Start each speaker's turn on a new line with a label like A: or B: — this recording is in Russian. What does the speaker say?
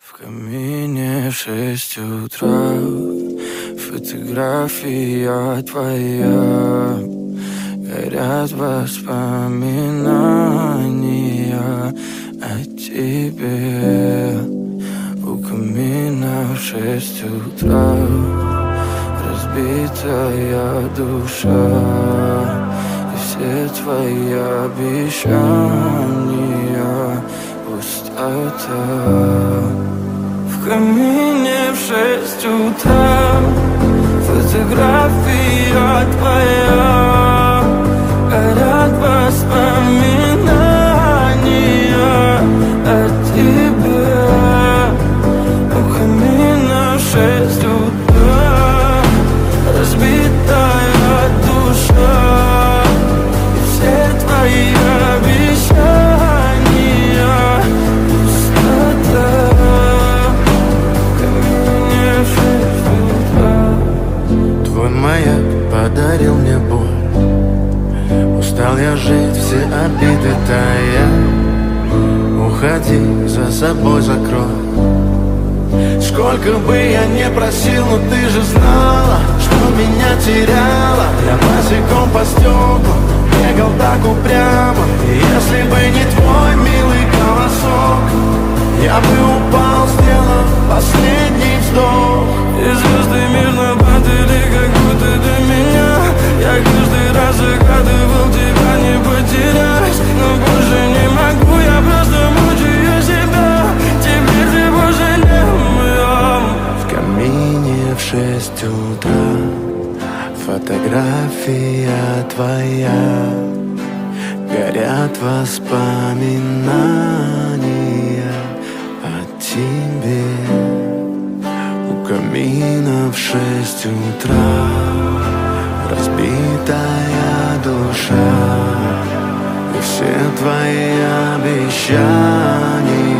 A: В камине в 6 утра фотография твоя. Горят воспоминания о тебе. У камина в 6 утра разбитая душа. И все твои обещания пустота. В камине в 6 утра фотография твоя. Горят воспоминания о тебе. У камина в 6 утра разбитая душа. И все твои обещания пустота.
B: Твой маяк подарил мне боль. Устал я жить, все обиды тая. Уходи, за собой закрой. Сколько бы я не просил, но ты же знала, что меня теряла. Я босиком по стеклам бегал так упрямо. И если бы не твой милый голосок, я бы упал, сделав последний вздох.
A: И звезды мирно падали, как будто до меня. Я каждый раз загадывал тебя не потерять, но больше не могу, я просто мучаю себя. Теперь ты больше не моя.
B: В камине в 6 утра фотография твоя. Горят воспоминания о тебе. У камина в 6 утра разбитая душа. И все твои обещания